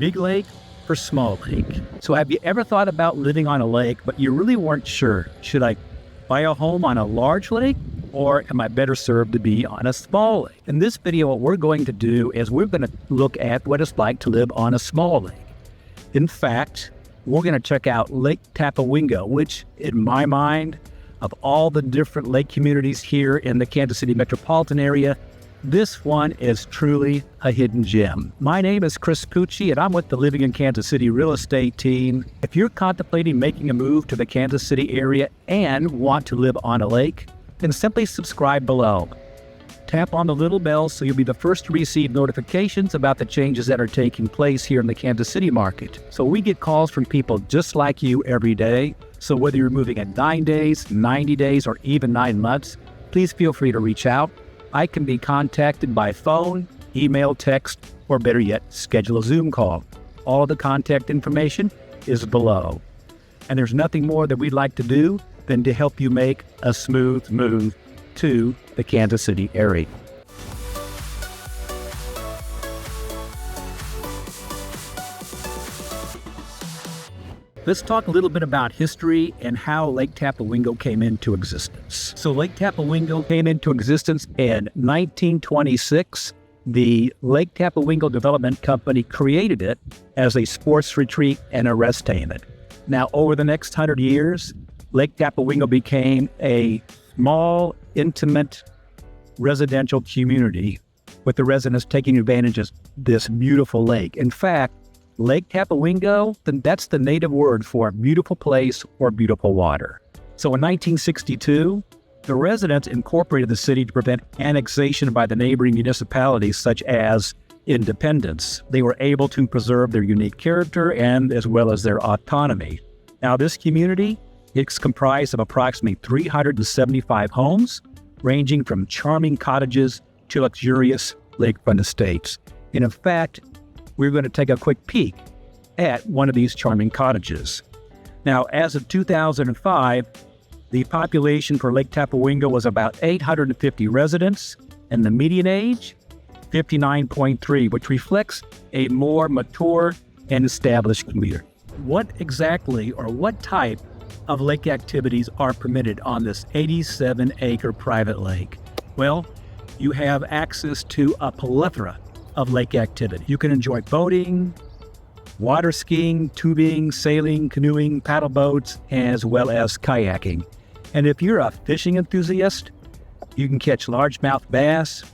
big lake or small lake. So have you ever thought about living on a lake, but you really weren't sure? Should I buy a home on a large lake, or am I better served to be on a small lake? In this video, what we're going to do is we're going to look at what it's like to live on a small lake. In fact, we're going to check out Lake Tapawingo, which in my mind, of all the different lake communities here in the Kansas City metropolitan area, this one is truly a hidden gem. My name is Chris Pucci, and I'm with the Living in Kansas City real estate team. If you're contemplating making a move to the Kansas City area and want to live on a lake, then simply subscribe below. Tap on the little bell so you'll be the first to receive notifications about the changes that are taking place here in the Kansas City market. So we get calls from people just like you every day. So whether you're moving in 9 days, 90 days, or even 9 months, please feel free to reach out. I can be contacted by phone, email, text, or better yet, schedule a Zoom call. All of the contact information is below. And there's nothing more that we'd like to do than to help you make a smooth move to the Kansas City area. Let's talk a little bit about history and how Lake Tapawingo came into existence. So Lake Tapawingo came into existence in 1926. The Lake Tapawingo Development Company created it as a sports retreat and a rest haven. Now, over the next 100 years, Lake Tapawingo became a small, intimate residential community with the residents taking advantage of this beautiful lake. In fact, Lake Tapawingo, that's the native word for a beautiful place or beautiful water. So in 1962, the residents incorporated the city to prevent annexation by the neighboring municipalities such as Independence. They were able to preserve their unique character and as well as their autonomy. Now this community, it's comprised of approximately 375 homes, ranging from charming cottages to luxurious lakefront estates. And in fact, we're going to take a quick peek at one of these charming cottages. Now, as of 2005, the population for Lake Tapawingo was about 850 residents, and the median age, 59.3, which reflects a more mature and established community. What exactly or what type of lake activities are permitted on this 87-acre private lake? Well, you have access to a plethora of lake activity. You can enjoy boating, water skiing, tubing, sailing, canoeing, paddle boats, as well as kayaking. And if you're a fishing enthusiast, you can catch largemouth bass,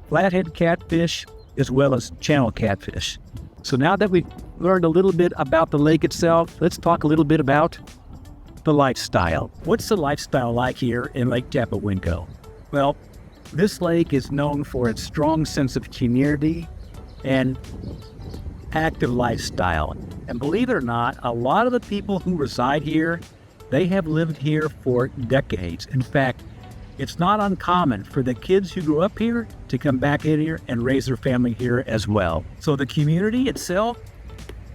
flathead catfish, as well as channel catfish. So now that we've learned a little bit about the lake itself, let's talk a little bit about the lifestyle. What's the lifestyle like here in Lake Tapawingo? Well, this lake is known for its strong sense of community and active lifestyle. And believe it or not, a lot of the people who reside here, they have lived here for decades. In fact, it's not uncommon for the kids who grew up here to come back in here and raise their family here as well. So the community itself,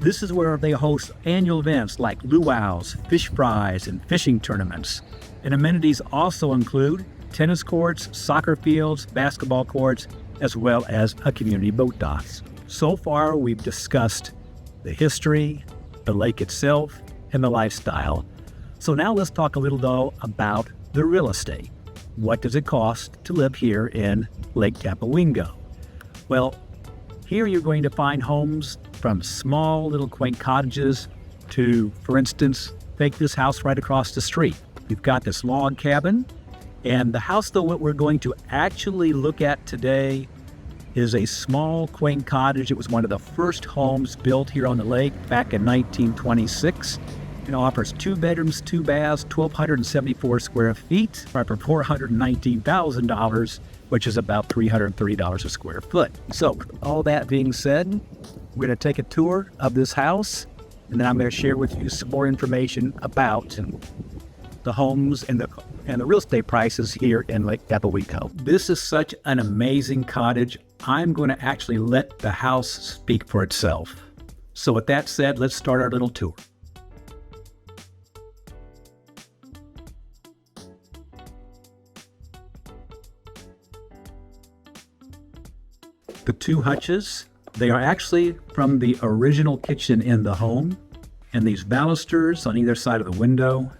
this is where they host annual events like luau's, fish fries, and fishing tournaments. And amenities also include tennis courts, soccer fields, basketball courts, as well as a community boat docks. So far, we've discussed the history, the lake itself, and the lifestyle. So now let's talk a little, though, about the real estate. What does it cost to live here in Lake Tapawingo? Well, here you're going to find homes from small little quaint cottages to, for instance, take this house right across the street. You've got this log cabin. And the house, though, what we're going to actually look at today is a small, quaint cottage. It was one of the first homes built here on the lake back in 1926. It offers 2 bedrooms, 2 baths, 1,274 square feet, for $419,000, which is about $330 a square foot. So, all that being said, we're going to take a tour of this house, and then I'm going to share with you some more information about the homes and the real estate prices here in Lake Tapawingo. This is such an amazing cottage. I'm going to actually let the house speak for itself. So with that said, let's start our little tour. The 2 hutches They are actually from the original kitchen in the home, and these balusters on either side of the window,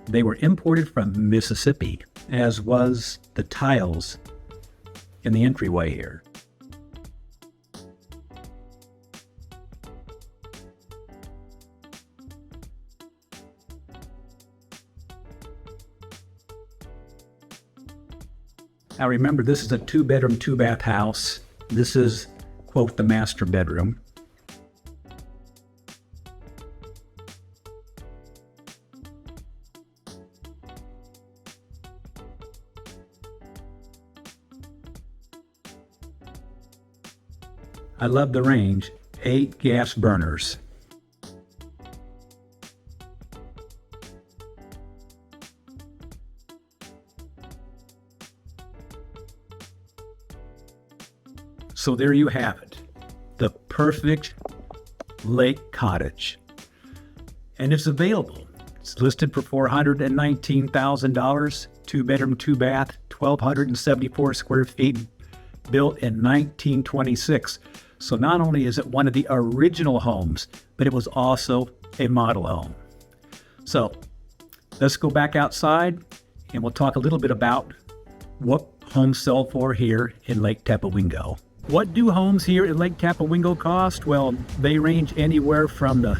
they were imported from Mississippi, as was the tiles in the entryway here. Now remember, this is a 2-bedroom, 2-bath house. This is, quote, the master bedroom. I love the range, 8 gas burners. So there you have it, the perfect lake cottage. And it's available. It's listed for $419,000, 2-bedroom, 2-bath, 1,274 square feet, built in 1926. So not only is it one of the original homes, but it was also a model home. So let's go back outside and we'll talk a little bit about what homes sell for here in Lake Tapawingo. What do homes here in Lake Tapawingo cost? Well, they range anywhere from the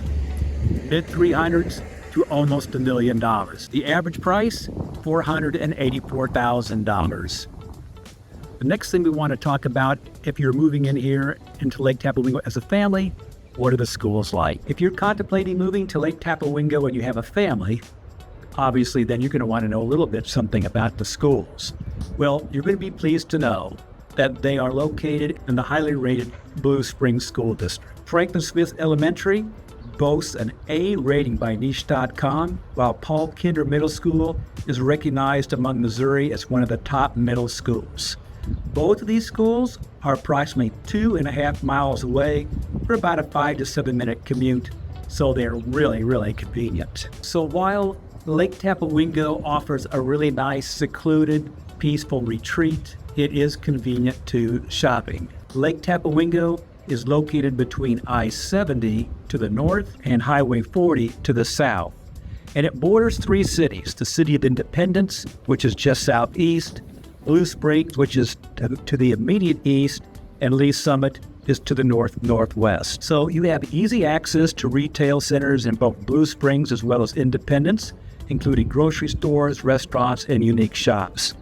mid-300s to almost $1 million. The average price, $484,000. The next thing we want to talk about, if you're moving in here into Lake Tapawingo as a family, what are the schools like? If you're contemplating moving to Lake Tapawingo and you have a family, obviously then you're going to want to know a little bit something about the schools. Well, you're going to be pleased to know that they are located in the highly rated Blue Springs School District. Franklin Smith Elementary boasts an A rating by niche.com, while Paul Kinder Middle School is recognized among Missouri as one of the top middle schools. Both of these schools are approximately 2.5 miles away for about a 5 to 7 minute commute, so they're really, really convenient. So while Lake Tapawingo offers a really nice, secluded, peaceful retreat, it is convenient to shopping. Lake Tapawingo is located between I-70 to the north and Highway 40 to the south. And it borders 3 cities, the City of Independence, which is just southeast, Blue Springs, which is to the immediate east, and Lee Summit is to the northwest. So you have easy access to retail centers in both Blue Springs as well as Independence, including grocery stores, restaurants, and unique shops.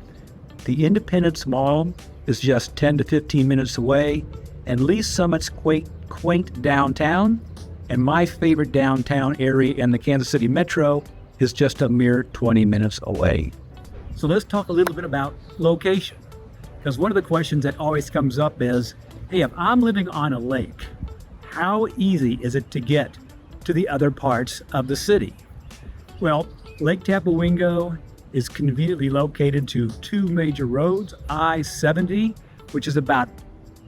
The Independence Mall is just 10 to 15 minutes away, and Lee Summit's quaint downtown, and my favorite downtown area in the Kansas City Metro, is just a mere 20 minutes away. So let's talk a little bit about location, because one of the questions that always comes up is, hey, if I'm living on a lake, how easy is it to get to the other parts of the city? Well, Lake Tapawingo is conveniently located to 2 major roads, I-70, which is about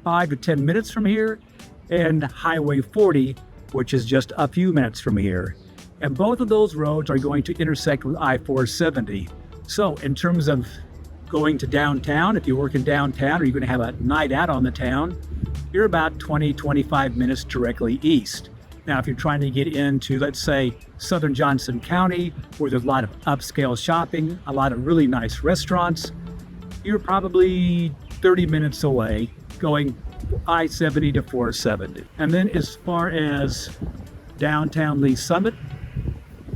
5 to 10 minutes from here, and Highway 40, which is just a few minutes from here. And both of those roads are going to intersect with I-470. So in terms of going to downtown, if you work in downtown or you're going to have a night out on the town, you're about 20-25 minutes directly east. Now, if you're trying to get into, let's say, southern Johnson County, where there's a lot of upscale shopping, a lot of really nice restaurants, you're probably 30 minutes away going I-70 to 470. And then as far as downtown Lee Summit,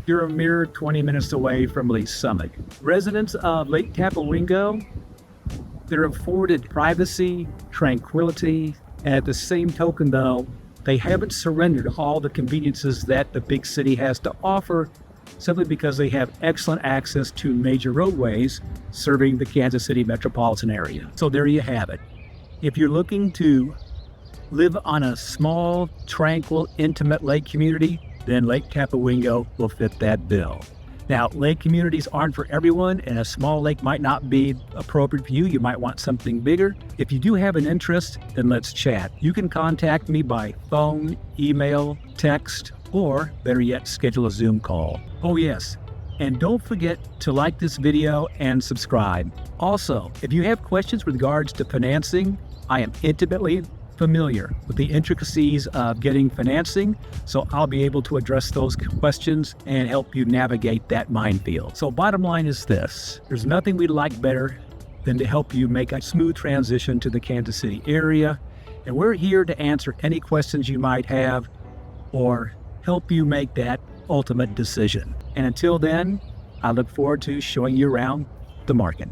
you're a mere 20 minutes away from Lee Summit. Residents of Lake Tapawingo, they're afforded privacy, tranquility, and at the same token, though, they haven't surrendered all the conveniences that the big city has to offer, simply because they have excellent access to major roadways serving the Kansas City metropolitan area. So there you have it. If you're looking to live on a small, tranquil, intimate lake community, then Lake Tapawingo will fit that bill. Now, lake communities aren't for everyone, and a small lake might not be appropriate for you. You might want something bigger. If you do have an interest, then let's chat. You can contact me by phone, email, text, or better yet, schedule a Zoom call. Oh yes, and don't forget to like this video and subscribe. Also, if you have questions with regards to financing, I am intimately familiar with the intricacies of getting financing, so I'll be able to address those questions and help you navigate that minefield. So bottom line is this: there's nothing we'd like better than to help you make a smooth transition to the Kansas City area. And we're here to answer any questions you might have or help you make that ultimate decision. And until then, I look forward to showing you around the market.